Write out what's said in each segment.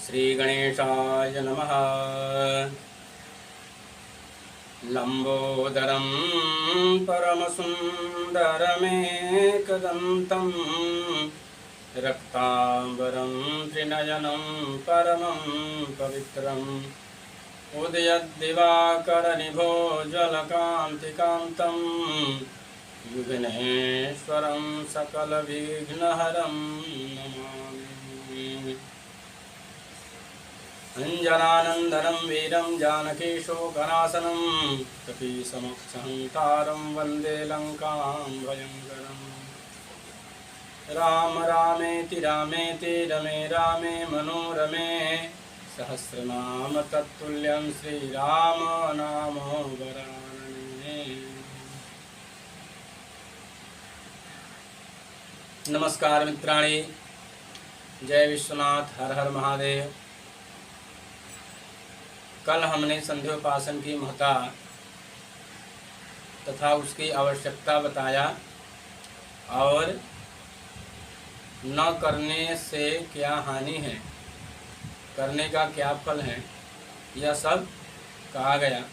श्रीगणेशाय नमः। लंबोदरं परमसुन्दरमेकदन्तं रक्तांबरं त्रिनयनं परमं पवित्रम् उदयद्दिवाकरनिभोज्वलकान्तिकान्तं विघ्नेश्वरं सकलविघ्नहरं नमामि। अंजनानन्दनं वीरं जानकीशोकनाशनं कपीसमुख्यहंतारं वन्दे लङ्कां भयङ्करम्। राम रामेति रामेति रमे रामे मनोरमे सहस्रनाम तत्तुल्यं श्रीराम नाम वरानने। नमस्कार मित्राणि, जय विश्वनाथ, हर हर महादेव। कल हमने संध्योपासन की महत्ता तथा उसकी आवश्यकता बताया और न करने से क्या हानि है, करने का क्या फल है, यह सब कहा गया।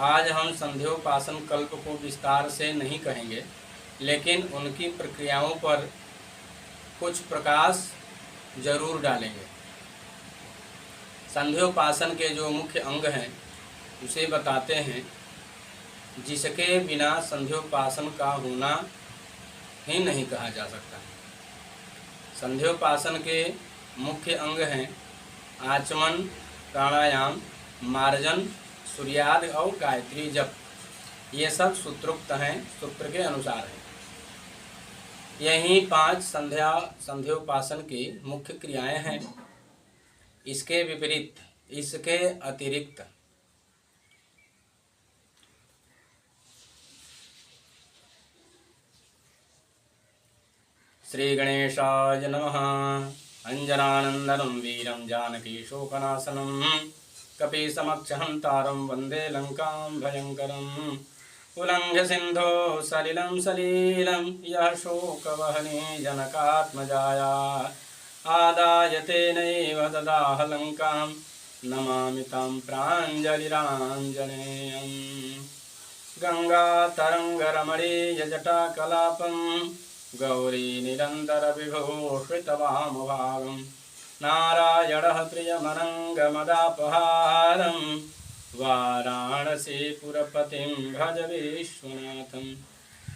आज हम संध्योपासन कल्प को विस्तार से नहीं कहेंगे, लेकिन उनकी प्रक्रियाओं पर कुछ प्रकाश जरूर डालेंगे। संध्योपासन के जो मुख्य अंग हैं उसे बताते हैं, जिसके बिना संध्योपासन का होना ही नहीं कहा जा सकता। संध्योपासन के मुख्य अंग हैं आचमन, प्राणायाम, मार्जन, सूर्यादि और गायत्री जप। ये सब सूत्रोक्त हैं, सूत्र के अनुसार है। यही 5 संध्योपासन की मुख्य क्रियाएं हैं। इसके विपरीत, इसके अतिरिक्त श्री गणेशाय नमः। अंजनानन्दनं वीरं जानकीशोकनाशनं कपीसमक्षहंतारं वन्दे लङ्कां भयङ्करम्। उल्लङ्घ्य सिन्धो सलिलं सलीलं यः शोकवहने जनकात्मजाया आदाय तेनैव ददाह लङ्कां नमामि तं प्राञ्जलिराञ्जनेयम्। गङ्गातरङ्गरमणीयजटाकलापं गौरी निरन्तरविभूषितवामभागं नारायणः प्रियमनङ्गमदापहारं वाराणसीपुरपतिं भज विश्वनाथम्।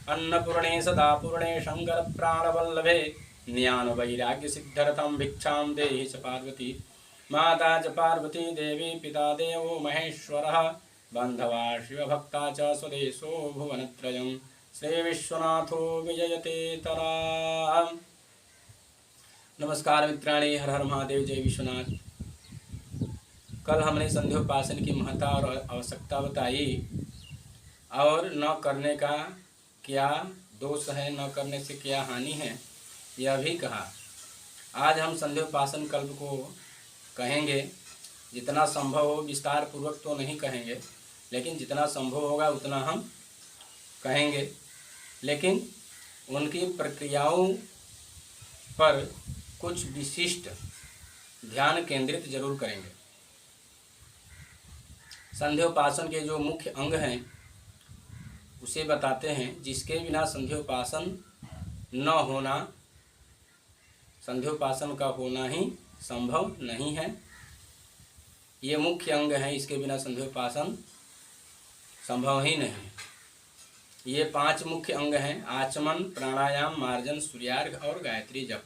अन्नपूर्णे सदापूर्णे शङ्करप्राणवल्लभे ज्ञानवैराग्यसिद्ध्यर्थं भिक्षां देहि च पार्वती। माता च पार्वती देवी, पिता देवो महेश्वरः, बान्धवा शिवभक्ता च स्वदेशो भुवनत्रयम्। श्री विश्वनाथो विजयते तरा। नमस्कार मित्राणि, हर हर महादेव, जय विश्वनाथ। कल हमने संध्योपासन की महत्ता और आवश्यकता बताई और न करने का क्या दोष है, न करने से क्या हानि है, यह भी कहा। आज हम संध्योपासन कल्प को कहेंगे। जितना संभव हो, विस्तार पूर्वक तो नहीं कहेंगे, लेकिन जितना संभव होगा उतना हम कहेंगे। लेकिन उनकी प्रक्रियाओं पर कुछ विशिष्ट ध्यान केंद्रित जरूर करेंगे। संध्योपासन के जो मुख्य अंग हैं उसे बताते हैं, जिसके बिना संध्योपासन न होना, संध्योपासन का होना ही संभव नहीं है। ये मुख्य अंग हैं, इसके बिना संध्योपासन संभव ही नहीं। ये 5 मुख्य अंग हैं आचमन, प्राणायाम, मार्जन, सूर्यार्घ्य और गायत्री जप।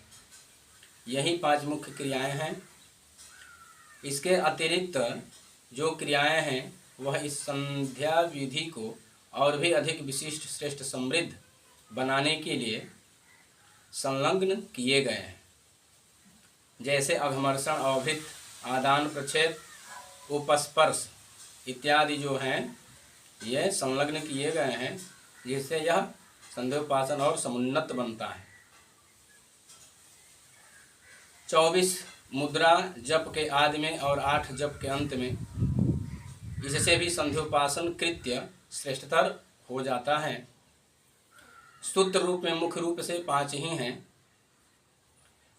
यही 5 मुख्य क्रियाएं हैं। इसके अतिरिक्त जो क्रियाएं हैं वह इस संध्या विधि को और भी अधिक विशिष्ट, श्रेष्ठ, समृद्ध बनाने के लिए संलग्न किए गए हैं। जैसे अघमर्षण, अवभित, आदान प्रच्छेद, उपस्पर्श इत्यादि जो हैं ये संलग्न किए गए हैं, जिससे यह संध्योपासन और समुन्नत बनता है। 24 मुद्रा जप के आदि में और 8 जप के अंत में, इससे भी संध्योपासन कृत्य श्रेष्ठतर हो जाता है। सूत्र रूप में मुख्य रूप से 5 ही हैं।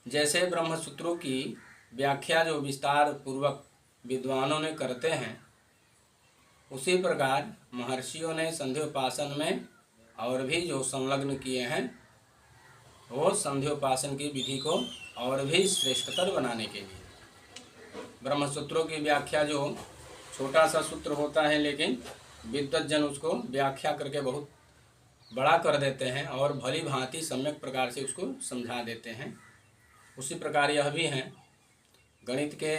जैसे ब्रह्मसूत्रों की व्याख्या जो विस्तार पूर्वक विद्वानों ने करते हैं, उसी प्रकार महर्षियों ने संध्योपासन में और भी जो संलग्न किए हैं, वो संध्योपासन की विधि को और भी श्रेष्ठतर बनाने के लिए ब्रह्मसूत्रों की व्याख्या जो छोटा सा सूत्र होता है, लेकिन विद्वज्जन उसको व्याख्या करके बहुत बड़ा कर देते हैं और भली भांति सम्यक प्रकार से उसको समझा देते हैं। उसी प्रकार यह भी है, गणित के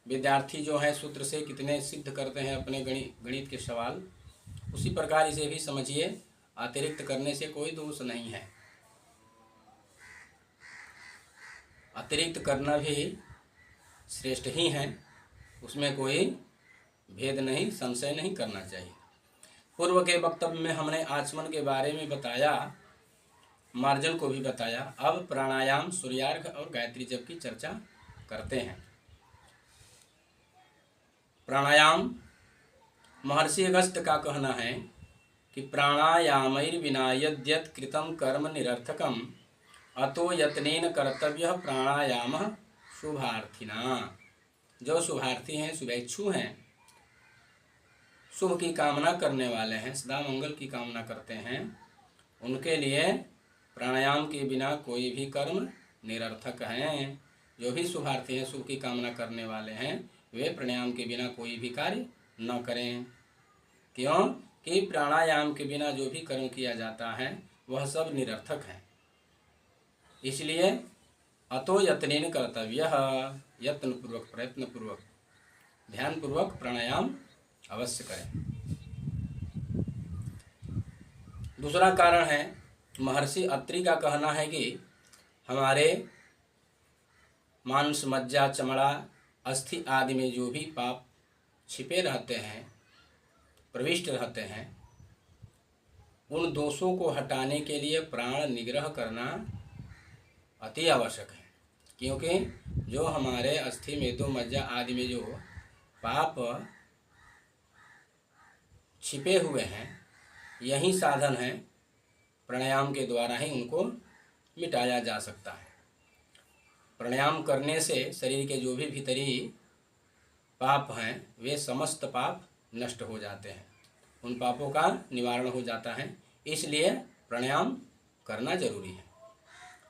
विद्यार्थी जो है सूत्र से कितने सिद्ध करते हैं अपने गणित के सवाल, उसी प्रकार इसे भी समझिए, अतिरिक्त करने से कोई दोष नहीं है। अतिरिक्त करना भी श्रेष्ठ ही है, उसमें कोई भेद नहीं, संशय नहीं करना चाहिए। पूर्व के वक्तव्य में हमने आचमन के बारे में बताया, मार्जन को भी बताया। अब प्राणायाम, सूर्यार्घ और गायत्री जप की चर्चा करते हैं। प्राणायाम, महर्षि अगस्त्य का कहना है कि प्राणायामैर्विना यद्यत् कृतं कर्म निरर्थकम अतो यत्नेन कर्तव्य प्राणायाम शुभार्थिना। जो शुभार्थी हैं, शुभेच्छु हैं, शुभ की कामना करने वाले हैं, सदा मंगल की कामना करते हैं, उनके लिए प्राणायाम के बिना कोई भी कर्म निरर्थक हैं। जो भी शुभार्थी हैं, शुभ की कामना करने वाले हैं, वे प्राणायाम के बिना कोई भी कार्य न करें। क्यों कि प्राणायाम के बिना जो भी कर्म किया जाता है वह सब निरर्थक है। इसलिए अतो यत्नेन कर्तव्य, यत्नपूर्वक, प्रयत्नपूर्वक, ध्यानपूर्वक प्राणायाम अवश्य करें। दूसरा कारण है, महर्षि अत्रि का कहना है कि हमारे मांस, मज्जा, चमड़ा, अस्थि आदि में जो भी पाप छिपे रहते हैं, प्रविष्ट रहते हैं, उन दोषों को हटाने के लिए प्राण निग्रह करना अति आवश्यक है। क्योंकि जो हमारे अस्थि, मेदो, मज्जा आदि में जो पाप छिपे हुए हैं, यही साधन है, प्राणायाम के द्वारा ही उनको मिटाया जा सकता है। प्राणायाम करने से शरीर के जो भी भीतरी पाप हैं, वे समस्त पाप नष्ट हो जाते हैं, उन पापों का निवारण हो जाता है। इसलिए प्राणायाम करना जरूरी है।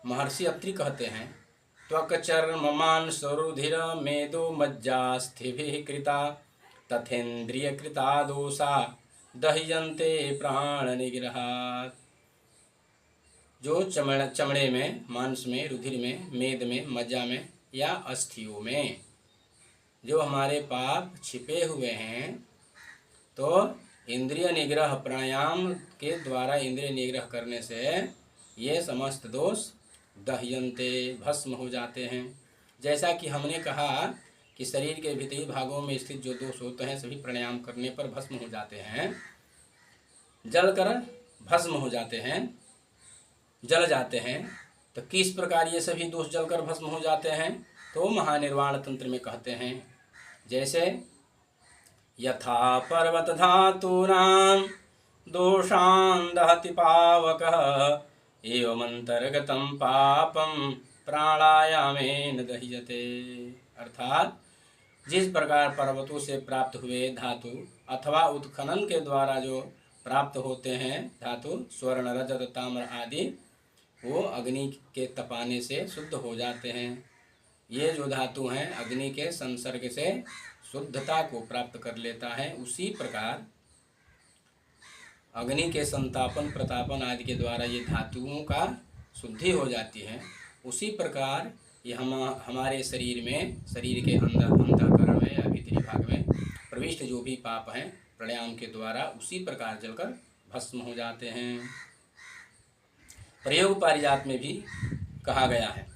महर्षि अत्रि कहते हैं, त्वक चर्म मांस रुधिर मेदो मज्जास्थिभिः कृता तथेन्द्रिय कृता दोषा दह्यन्ते प्राण निग्रहात्। जो चमड़े में, मांस में, रुधिर में, मेद में, मज्जा में या अस्थियों में जो हमारे पाप छिपे हुए हैं, तो इंद्रिय निग्रह, प्राणायाम के द्वारा इंद्रिय निग्रह करने से ये समस्त दोष दह्यन्ते, भस्म हो जाते हैं। जैसा कि हमने कहा कि शरीर के भीतरी भागों में स्थित जो दोष होते हैं, सभी प्राणायाम करने पर भस्म हो जाते हैं, जलकर भस्म हो जाते हैं, जल जाते हैं। तो किस प्रकार ये सभी दोष जलकर भस्म हो जाते हैं? तो महानिर्वाण तंत्र में कहते हैं, जैसे यथा पर्वत धातूनां दोषान् दहति पावकः एवमंतर्गतं पापं प्राणायामेन दह्यते। अर्थात जिस प्रकार पर्वतों से प्राप्त हुए धातु अथवा उत्खनन के द्वारा जो प्राप्त होते हैं धातु, स्वर्ण, रजत, ताम्र आदि, वो अग्नि के तपाने से शुद्ध हो जाते हैं। ये जो धातु हैं, अग्नि के संसर्ग से शुद्धता को प्राप्त कर लेता है। उसी प्रकार अग्नि के संतापन, प्रतापन आदि के द्वारा ये धातुओं का शुद्धि हो जाती है। उसी प्रकार ये हमारे शरीर में, शरीर के अंतःकरण में या भीतरी भाग में प्रविष्ट जो भी पाप हैं, प्राणायाम के द्वारा उसी प्रकार जलकर भस्म हो जाते हैं। प्रयोग पारिजात में भी कहा गया है,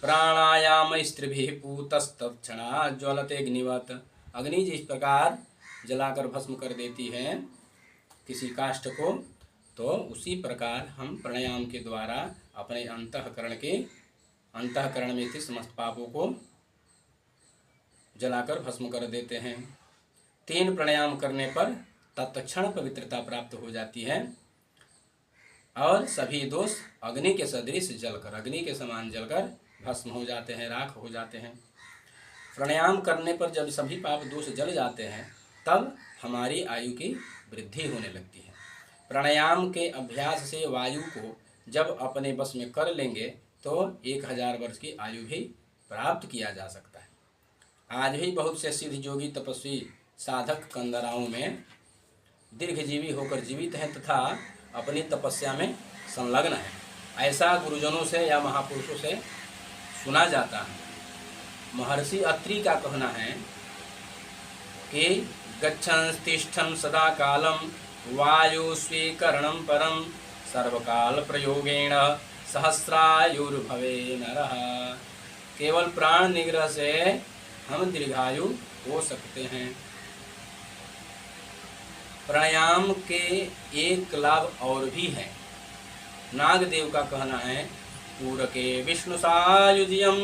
प्राणायाम स्त्रिभिः पूतस्तत्क्षणात् ज्वलते अग्निवत्। अग्नि जिस प्रकार जलाकर भस्म कर देती है किसी काष्ठ को, तो उसी प्रकार हम प्राणायाम के द्वारा अपने अंतःकरण में स्थित समस्त पापों को जलाकर भस्म कर देते हैं। 3 प्राणायाम करने पर तत्क्षण पवित्रता प्राप्त हो जाती है और सभी दोष अग्नि के सदृश जलकर, अग्नि के समान जलकर भस्म हो जाते हैं, राख हो जाते हैं। प्राणायाम करने पर जब सभी पाप दोष जल जाते हैं तब हमारी आयु की वृद्धि होने लगती है। प्राणायाम के अभ्यास से वायु को जब अपने बस में कर लेंगे तो 1000 वर्ष की आयु भी प्राप्त किया जा सकता है। आज भी बहुत से सिद्ध योगी तपस्वी साधक कंदराओं में दीर्घजीवी होकर जीवित हैं तथा अपनी तपस्या में संलग्न हैं। ऐसा गुरुजनों से या महापुरुषों से सुना जाता है। महर्षि अत्रि का कहना है कि गच्छन् तिष्ठन् सदा कालम वायु स्वीकरणं परम सर्वकाल प्रयोगेण सहस्रायुर्भवे नरः। केवल प्राण निग्रह से हम दीर्घायु हो सकते हैं। प्राणायाम के एक लाभ और भी है। नागदेव का कहना है पूरके विष्णु सायुज्यम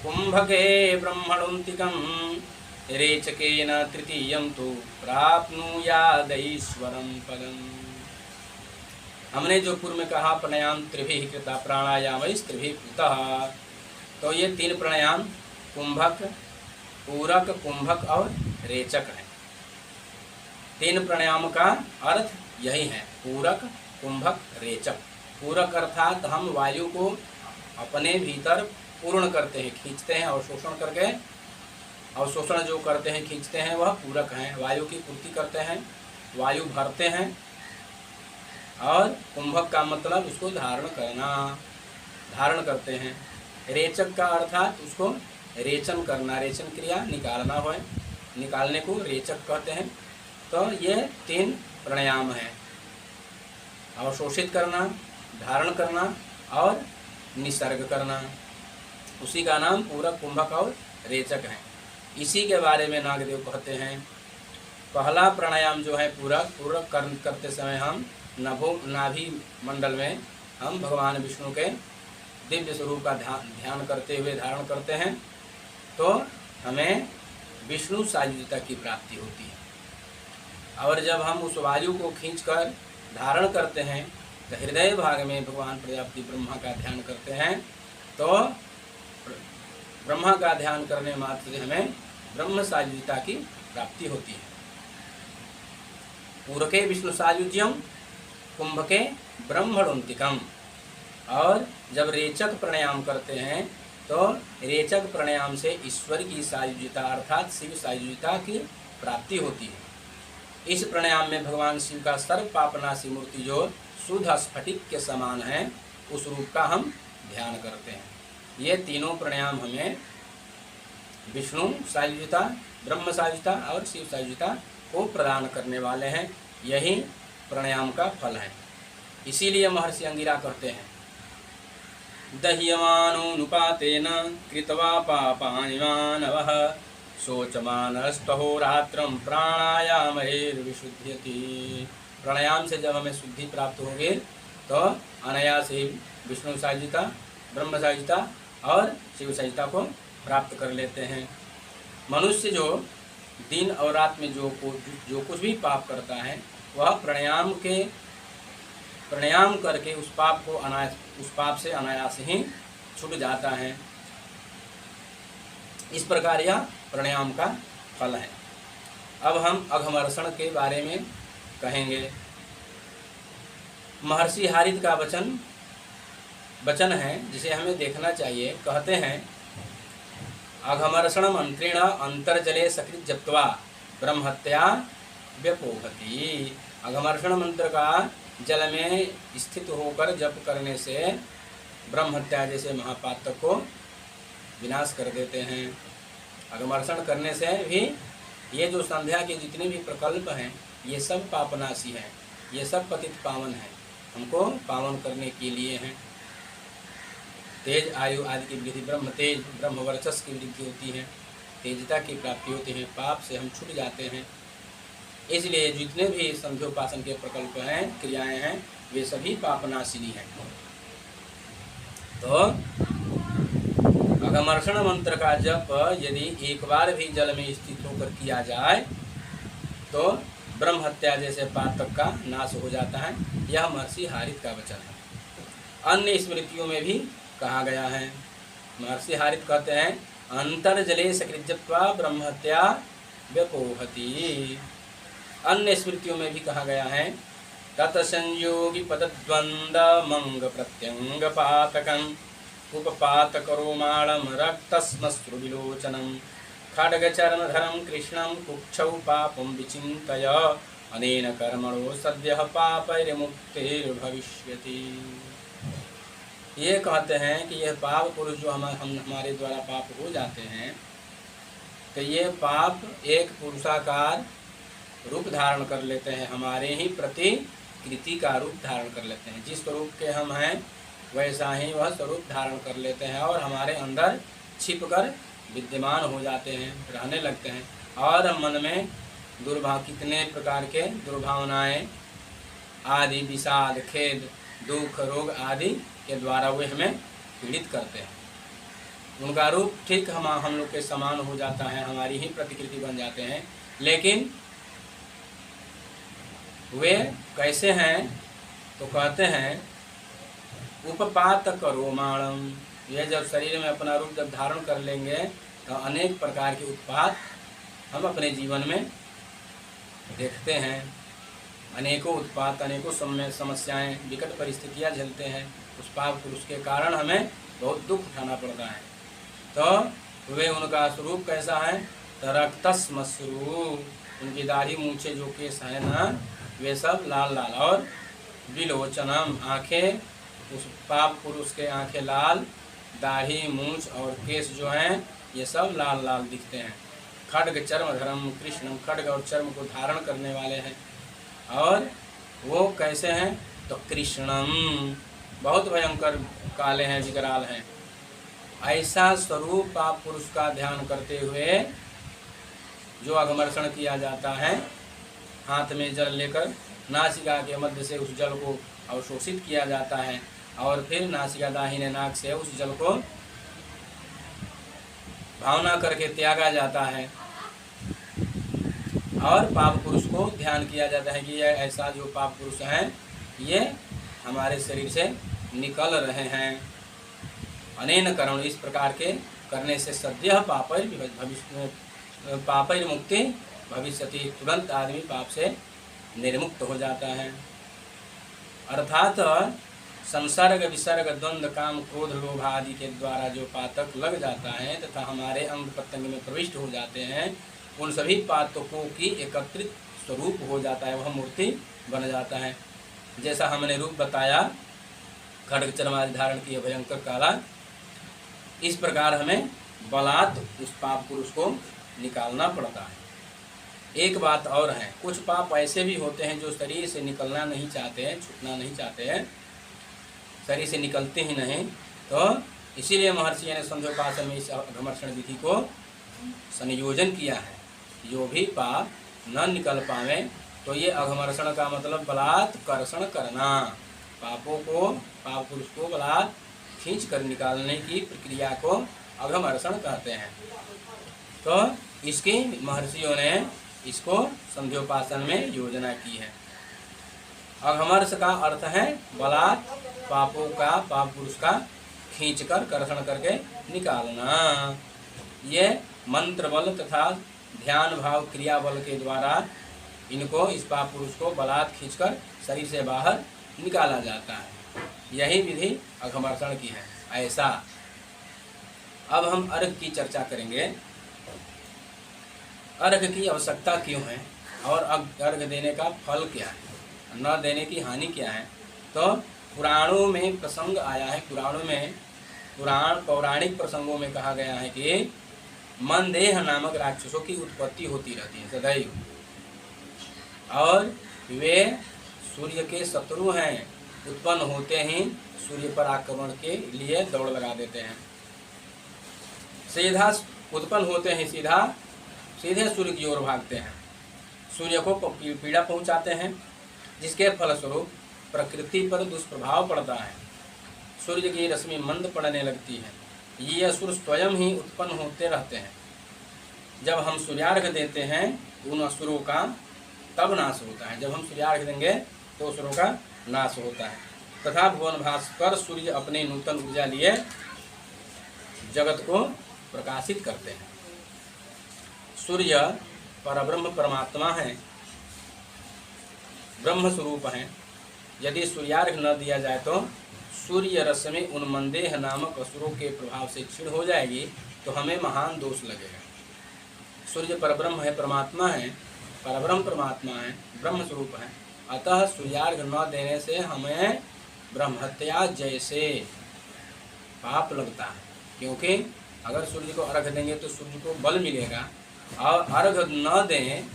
कुंभके ब्रह्मणोन्तिकम रेचकेन तृतीयं तु प्राप्नुयादैश्वरं पदम। हमने जो पूर्व में कहा प्राणायाम त्रिभिः कृता प्राणायामैस्त्रिभिः कृतः, तो ये 3 प्राणायाम कुंभक, पूरक, कुंभक और रेचक है। 3 प्राणायाम का अर्थ यही है, पूरक, कुंभक, रेचक। पूरक अर्थात हम वायु को अपने भीतर पूर्ण करते हैं, खींचते हैं, अवशोषण करके अवशोषण जो करते हैं, खींचते हैं, वह पूरक हैं। वायु की पूर्ति करते हैं, वायु भरते हैं। और कुंभक का मतलब उसको धारण करना, धारण करते हैं। रेचक का अर्थात उसको रेचन करना, रेचन क्रिया निकालना हो, निकालने को रेचक कहते हैं। तो ये 3 प्राणायाम हैं, अवशोषित करना, धारण करना और निसर्ग करना। उसी का नाम पूरक, कुंभक और रेचक है। इसी के बारे में नागदेव कहते हैं, पहला प्राणायाम जो है पूरक, पूरक करते समय हम नाभि मंडल में हम भगवान विष्णु के दिव्य स्वरूप का ध्यान करते हुए धारण करते हैं, तो हमें विष्णु सायुज्यता की प्राप्ति होती है। और जब हम उस वायु को खींचकर धारण करते हैं तो हृदय भाग में भगवान प्रजापति ब्रह्मा का ध्यान करते हैं, तो ब्रह्मा का ध्यान करने मात्र से हमें ब्रह्म सायुज्यता की प्राप्ति होती है। पूरके विष्णु सायुज्यम, कुंभके ब्रह्मणोन्तिकम। और जब रेचक प्राणायाम करते हैं तो रेचक प्राणायाम से ईश्वर की सायुज्यता अर्थात शिव सायुज्यता की प्राप्ति होती है। इस प्राणायाम में भगवान शिव का सर्व पापनाशी मूर्ति जो शुद्ध स्फटिक के समान है, उस रूप का हम ध्यान करते हैं। ये तीनों प्राणायाम हमें विष्णु सायुज्यता, ब्रह्म सायुज्यता और शिव सायुज्यता को प्रदान करने वाले हैं। यही प्राणायाम का फल है। इसीलिए महर्षि अंगिरा कहते हैं, दह्यमानोनुपातेन कृत्वा पापानि मानवः शोचमानस्तहोरात्रं प्राणायामैर्विशुध्यति। प्राणायाम से जब हमें शुद्धि प्राप्त होगी तो अनायास ही विष्णु सायुज्यता, ब्रह्म सायुज्यता और शिव सायुज्यता को प्राप्त कर लेते हैं। मनुष्य जो दिन और रात में जो कुछ भी पाप करता है वह प्राणायाम करके उस पाप से अनायास ही छूट जाता है। इस प्रकार यह प्राणायाम का फल है। अब हम अघमर्षण के बारे में कहेंगे। महर्षि हारित का वचन है जिसे हमें देखना चाहिए। कहते हैं, अघमर्षण मंत्रेण अंतर्जले सकृत जप्त्वा ब्रह्महत्या व्यपोहति। अघमर्षण मंत्र का जल में स्थित होकर जप करने से ब्रह्महत्या जैसे महापातक को विनाश कर देते हैं। अघमर्षण करने से भी ये जो संध्या के जितने भी प्रकल्प हैं ये सब पापनाशी हैं, ये सब पतित पावन हैं, हमको पावन करने के लिए हैं। तेज आयु आदि की वृद्धि, ब्रह्म तेज, ब्रह्म वर्चस्व की वृद्धि होती है, तेजता की प्राप्ति होती है, पाप से हम छूट जाते हैं। इसलिए जितने भी संध्योपासन के प्रकल्प हैं, क्रियाएं हैं, वे सभी पापनाशिनी हैं। तो अघमर्षण मंत्र का जप यदि एक बार भी जल में स्थित होकर किया जाए तो ब्रह्म हत्या जैसे पातक का नाश हो जाता है। यह महर्षि हारित का वचन है। अन्य स्मृतियों में भी कहा गया है। महर्षि हारित कहते हैं, अंतर्जले सकृज्यत्वा ब्रह्महत्या व्यपोहति। अन्य स्मृतियों में भी कहा गया है तत्संयोगी पदद्वंद्व मंग प्रत्यंग पातकम उपपात करोमाणम रक्तस्मश्रु विलोचनम खड्गचर्मधरम कृष्णम कुक्षौ पापम विचिन्तय अनेन कर्मणो सद्यः पापैर्मुक्तिर्भविष्यति। ये कहते हैं कि यह पाप पुरुष जो हमारे द्वारा पाप हो जाते हैं तो ये पाप एक पुरुषाकार रूप धारण कर लेते हैं, हमारे ही प्रतिकृति का रूप धारण कर लेते हैं। जिस स्वरूप के हम हैं वैसा ही वह स्वरूप धारण कर लेते हैं और हमारे अंदर छिपकर विद्यमान हो जाते हैं, रहने लगते हैं और मन में कितने प्रकार के दुर्भावनाएं आदि, विषाद, खेद, दुख, रोग आदि के द्वारा वे हमें पीड़ित करते हैं। उनका रूप ठीक हम लोग के समान हो जाता है, हमारी ही प्रतिकृति बन जाते हैं। लेकिन वे कैसे हैं तो कहते हैं उपपात करोमाणम, यह जब शरीर में अपना रूप जब धारण कर लेंगे तो अनेक प्रकार के उत्पात हम अपने जीवन में देखते हैं। अनेकों उत्पात, अनेकों समस्याएं, विकट परिस्थितियां झेलते हैं। उस पाप पुरुष के कारण हमें बहुत दुख उठाना पड़ता है। तो वे उनका स्वरूप कैसा है तो रक्तस्मश्रु, उनकी दाढ़ी मूछे जो केस है ना वे सब लाल लाल, और विलोचनम, आँखें, उस पाप पुरुष के आँखें लाल, दाढ़ी मूछ और केस जो हैं ये सब लाल लाल दिखते हैं। खड्ग चर्म धर्म कृष्णम, खड्ग और चर्म को धारण करने वाले हैं। और वो कैसे हैं तो कृष्णम, बहुत भयंकर काले हैं, विकराल हैं। ऐसा स्वरूप पाप पुरुष का ध्यान करते हुए जो अघमर्षण किया जाता है, हाथ में जल लेकर नासिका के मध्य से उस जल को अवशोषित किया जाता है और फिर नासिका दाहिने नाक से उस जल को भावना करके त्यागा जाता है और पाप पुरुष को ध्यान किया जाता है कि यह ऐसा जो पाप पुरुष हैं ये हमारे शरीर से निकल रहे हैं। अनेन कर्म, इस प्रकार के करने से सद्यः पापैर मुक्ति भविष्यति, तुरंत आदमी पाप से निर्मुक्त हो जाता है। अर्थात संसर्ग विसर्ग द्वंद्व काम क्रोध लोभ आदि के द्वारा जो पातक लग जाता है तथा हमारे अंग प्रत्यंग में प्रविष्ट हो जाते हैं, उन सभी पातकों की एकत्रित स्वरूप हो जाता है, वह मूर्ति बन जाता है। जैसा हमने रूप बताया खड्ग चर्म आदि धारण किए भयंकर काला, इस प्रकार हमें बलात् उस पाप पुरुष को निकालना पड़ता है। एक बात और है, कुछ पाप ऐसे भी होते हैं जो शरीर से निकलना नहीं चाहते हैं, छूटना नहीं चाहते हैं, शरीर से निकलते ही नहीं। तो इसीलिए महर्षि ने संध्योपासन में इस अघमर्षण विधि को संयोजन किया है। जो भी पाप न निकल पावे तो ये अघमर्षण का मतलब बलात्कर्षण करना, पापों को, पाप पुरुष को बलात् खींच कर निकालने की प्रक्रिया को अघमर्षण कहते हैं। तो इसकी महर्षियों ने इसको संध्योपासन में योजना की है। अघमर्ष का अर्थ है बलात् पापों का, पाप पुरुष का खींचकर कर्षण करके निकालना। ये मंत्र बल तथा ध्यान भाव क्रिया बल के द्वारा इनको, इस पाप पुरुष को बलात् खींचकर शरीर से बाहर निकाला जाता है। यही विधि अघमर्षण की है। ऐसा अब हम अर्घ की चर्चा करेंगे। अर्घ की आवश्यकता क्यों है और अर्घ देने का फल क्या है, न देने की हानि क्या है। तो पुराणों में प्रसंग आया है, पौराणिक प्रसंगों में कहा गया है कि मनदेह नामक राक्षसों की उत्पत्ति होती रहती है सदैव, और वे सूर्य के शत्रु हैं। उत्पन्न होते ही सूर्य पर आक्रमण के लिए दौड़ लगा देते हैं। सीधा उत्पन्न होते ही सीधे सूर्य की ओर भागते हैं, सूर्य को पीड़ा पहुंचाते हैं, जिसके फलस्वरूप प्रकृति पर दुष्प्रभाव पड़ता है। सूर्य की रश्मि मंद पड़ने लगती है। ये असुर स्वयं ही उत्पन्न होते रहते हैं। जब हम सूर्यार्घ देते हैं उन असुरों का तब नाश होता है। जब हम सूर्यार्घ देंगे तो असुरों का नाश होता है। तथा भुवन भास्कर सूर्य अपने नूतन ऊर्जा लिए जगत को प्रकाशित करते हैं। सूर्य परब्रह्म परमात्मा है, ब्रह्म स्वरूप हैं। यदि सूर्यार्घ न दिया जाए तो सूर्य रश्मि उन्मंदेह नामक असुरों के प्रभाव से क्षीण हो जाएगी, तो हमें महान दोष लगेगा। सूर्य परब्रह्म है, परमात्मा है, परब्रह्म परमात्मा है, ब्रह्म स्वरूप है। अतः सूर्यार्घ न देने से हमें ब्रह्महत्या जैसे पाप लगता है, क्योंकि अगर सूर्य को अर्घ देंगे तो सूर्य को बल मिलेगा, और अर्घ न दें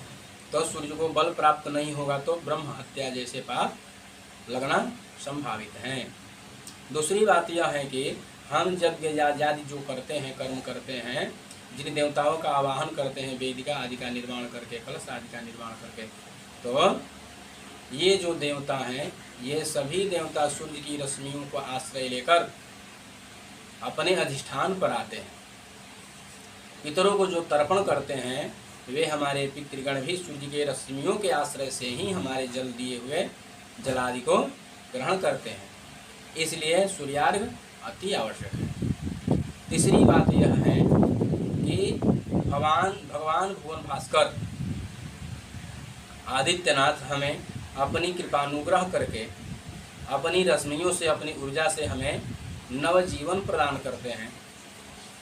तो सूर्य को बल प्राप्त नहीं होगा, तो ब्रह्म हत्या जैसे पाप लगना संभावित है। दूसरी बात यह है कि हम यज्ञ आदि जो करते हैं, कर्म करते हैं, जिन देवताओं का आवाहन करते हैं, वेदिका आदि का निर्माण करके, कलश आदि का निर्माण करके, तो ये जो देवता हैं, ये सभी देवता सूर्य की रश्मियों को आश्रय लेकर अपने अधिष्ठान पर आते हैं। पितरों को जो तर्पण करते हैं, वे हमारे पितृगण भी सूर्य के रश्मियों के आश्रय से ही हमारे जल दिए हुए जलादि को ग्रहण करते हैं। इसलिए सूर्यार्घ अति आवश्यक है। तीसरी बात यह है कि भगवान भुवन भास्कर आदित्यनाथ हमें अपनी कृपानुग्रह करके अपनी रश्मियों से, अपनी ऊर्जा से हमें नवजीवन प्रदान करते हैं।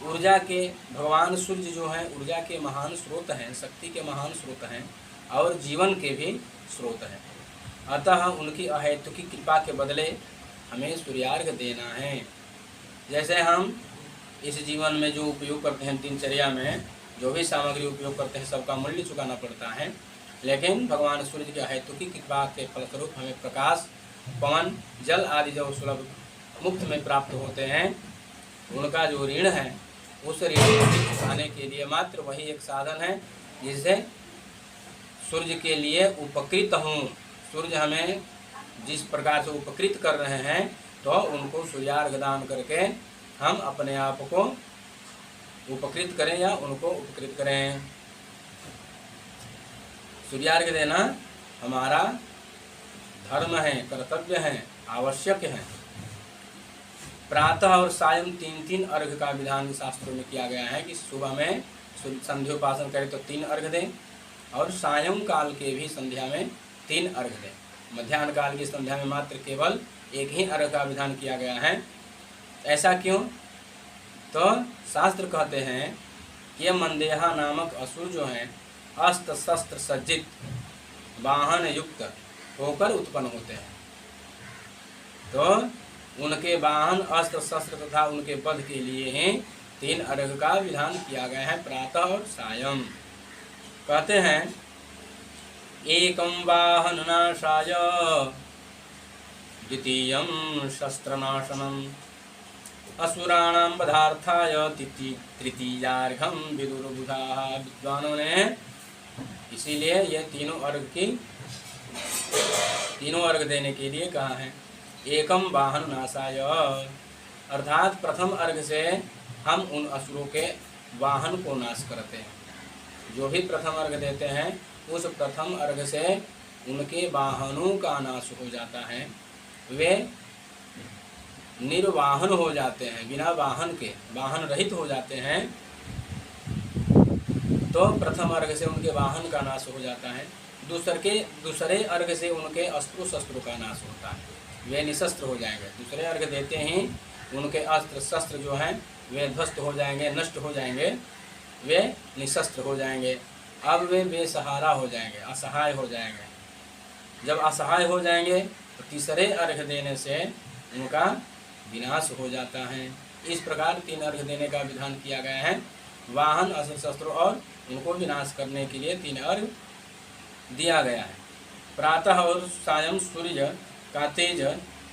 ऊर्जा के भगवान सूर्य जो हैं ऊर्जा के महान स्रोत हैं, शक्ति के महान स्रोत हैं, और जीवन के भी स्रोत हैं। अतः उनकी अहेतुकी कृपा के बदले हमें सूर्यार्घ देना है। जैसे हम इस जीवन में जो उपयोग करते हैं, दिनचर्या में जो भी सामग्री उपयोग करते हैं, सबका मूल्य चुकाना पड़ता है, लेकिन भगवान सूर्य की अहेतुकी कृपा के फलस्वरूप हमें प्रकाश, पवन, जल आदि जो सुलभ मुफ्त में प्राप्त होते हैं, उनका जो ऋण है उस ऋण को चुकाने के लिए मात्र वही एक साधन है जिससे सूर्य के लिए उपकृत हूँ। सूर्य हमें जिस प्रकार से उपकृत कर रहे हैं, तो उनको सूर्यार्घ दान करके हम अपने आप को उपकृत करें या उनको उपकृत करें। सूर्यार्घ देना हमारा धर्म है, कर्तव्य है, आवश्यक है। प्रातः और सायं 3-3 अर्घ का विधान शास्त्रों में किया गया है कि सुबह में संध्योपासन करें तो 3 अर्घ दें, और सायं काल के भी संध्या में 3 अर्घ दें। मध्याह्न काल की संध्या में मात्र केवल एक ही अर्घ का विधान किया गया है। ऐसा क्यों? तो शास्त्र कहते हैं कि मंदेहा नामक असुर जो हैं अस्त्र शस्त्र सज्जित वाहन युक्त होकर उत्पन्न होते हैं, तो उनके वाहन, अस्त्र शस्त्र तथा उनके वध के लिए ही 3 अर्घ का विधान किया गया है, प्रातः और सायं। कहते हैं एकम वाहन नाशाय द्वितीयं शस्त्रनाशनम असुराणां वधार्थाय तृतीयार्घं विदुर्बुधाः। विद्वानों ने इसीलिए ये तीनों अर्घ देने के लिए कहा है। एकम वाहन नाशाय, अर्थात प्रथम अर्घ से हम उन असुरों के वाहन को नाश करते हैं। जो भी प्रथम अर्घ देते हैं, उस प्रथम अर्घ से उनके वाहनों का नाश हो जाता है, वे निर्वाहन हो जाते हैं, बिना वाहन के वाहन रहित हो जाते हैं। तो प्रथम अर्घ से उनके वाहन का नाश हो जाता है। दूसरे अर्घ से उनके अस्त्र शस्त्रों का नाश होता है, वे निशस्त्र हो जाएंगे। दूसरे अर्घ देते ही उनके अस्त्र शस्त्र जो हैं वे ध्वस्त हो जाएंगे, नष्ट हो जाएंगे, वे निशस्त्र हो जाएंगे। अब वे बेसहारा हो जाएंगे, असहाय हो जाएंगे। जब असहाय हो जाएंगे तो तीसरे अर्घ देने से उनका विनाश हो जाता है। इस प्रकार 3 अर्घ देने का विधान किया गया है। वाहन, अस्त्र शस्त्र और उनको विनाश करने के लिए 3 अर्घ दिया गया है। प्रातः और सायं सूर्य का तेज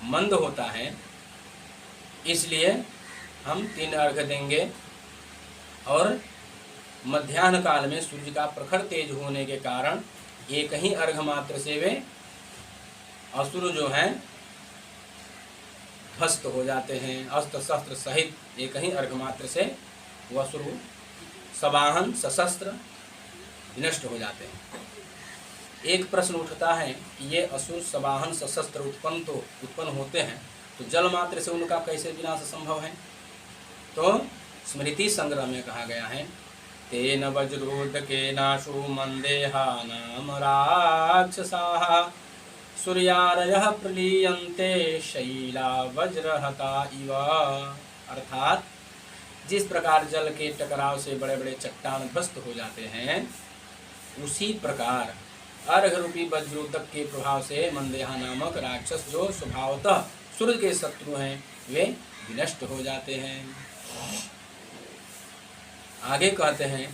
मंद होता है, इसलिए हम 3 अर्घ देंगे, और मध्याह्न काल में सूर्य का प्रखर तेज होने के कारण एक ही अर्घ मात्र से वे असुर जो हैं ध्वस्त हो जाते हैं। अस्त्र शस्त्र सहित एक ही अर्घ मात्र से वह असुर सवाहन सशस्त्र विनष्ट हो जाते हैं। एक प्रश्न उठता है कि ये असुर सवाहन सशस्त्र उत्पन्न होते हैं, तो जल मात्र से उनका कैसे विनाश संभव है? तो स्मृति संग्रह में कहा गया है, तेन वज्रोदकेनाशु मंदेहानाम राक्षसाः सूर्यारयः प्रलीयन्ते शैला वज्रहता इव। अर्थात जिस प्रकार जल के टकराव से बड़े बड़े चट्टान ध्वस्त हो जाते हैं, उसी प्रकार अर्घ रूपी वज्रोदक के प्रभाव से मंदेहा नामक राक्षस जो स्वभावतः सूर्य के शत्रु हैं, वे विनष्ट हो जाते हैं। आगे कहते हैं,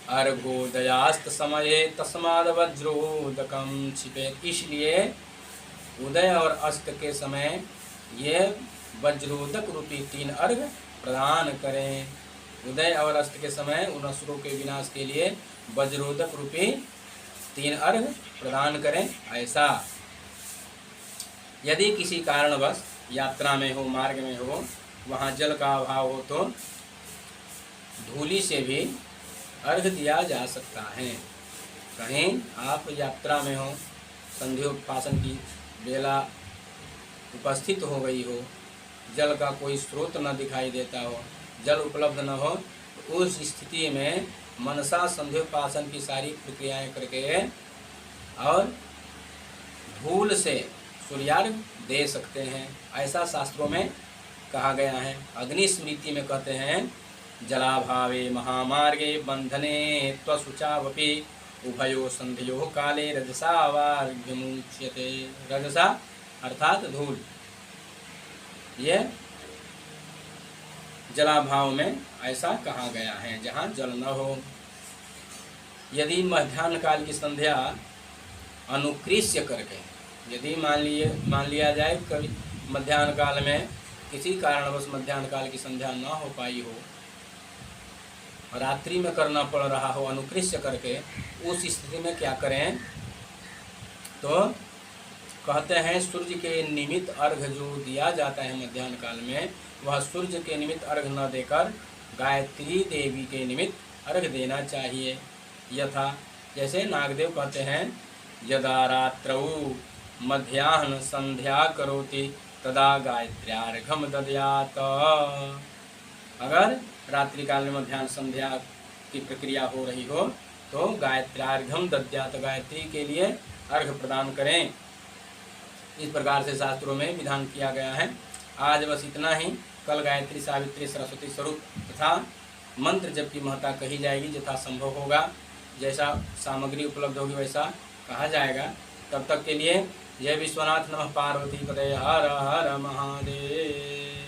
अर्घोदयास्त समये तस्माद वज्रोदकम छिपेत। इसलिए उदय और अस्त के समय ये वज्रोदक रूपी 3 अर्घ प्रदान करें। उदय और अस्त के समय उन असुरों के विनाश के लिए वज्रोदक रूपी 3 अर्घ प्रदान करें। ऐसा यदि किसी कारणवश यात्रा में हो, मार्ग में हो, वहाँ जल का अभाव हो तो धूली से भी अर्घ दिया जा सकता है। कहीं आप यात्रा में हो, संध्योपासन की बेला उपस्थित हो गई हो, जल का कोई स्रोत न दिखाई देता हो, जल उपलब्ध न हो, तो उस स्थिति में मनसा संध्योपासन की सारी प्रक्रियाएं करके और धूल से सूर्यार्घ दे सकते हैं। ऐसा शास्त्रों में कहा गया है। अग्नि स्मृति में कहते हैं, जलाभावे महामार्गे बंधने त्वशुचावपि उभयो संध्यो काले रजसा वार्घ्यमुच्यते। रजसा अर्थात धूल, ये जलाभाव में ऐसा कहा गया है जहाँ जल न हो। यदि मध्याह्न काल की संध्या अनुकृष्य करके, यदि मान लिया जाए कभी मध्याह्न काल में किसी कारणवश मध्याह्न काल की संध्या न हो पाई हो, रात्रि में करना पड़ रहा हो अनुकृष्य करके, उस स्थिति में क्या करें? तो कहते हैं सूर्य के निमित्त अर्घ जो दिया जाता है मध्याह्न काल में, वह सूर्य के निमित्त अर्घ न देकर गायत्री देवी के निमित्त अर्घ देना चाहिए। यथा जैसे नागदेव कहते हैं, यदा रात्रौ मध्याह्न संध्या करोति तदा गायत्र्यार्घम दद्यात्। अगर रात्रि काल में मध्याह्न संध्या की प्रक्रिया हो रही हो तो गायत्र्यार्घम दद्यात्, गायत्री के लिए अर्घ प्रदान करें। इस प्रकार से शास्त्रों में विधान किया गया है। आज बस इतना ही। कल गायत्री सावित्री सरस्वती स्वरूप तथा मंत्र जप की महत्ता कही जाएगी, यथा संभव होगा, जैसा सामग्री उपलब्ध होगी वैसा कहा जाएगा। तब तक के लिए जय विश्वनाथ, नमः पार्वती पदे, हर हर महादेव।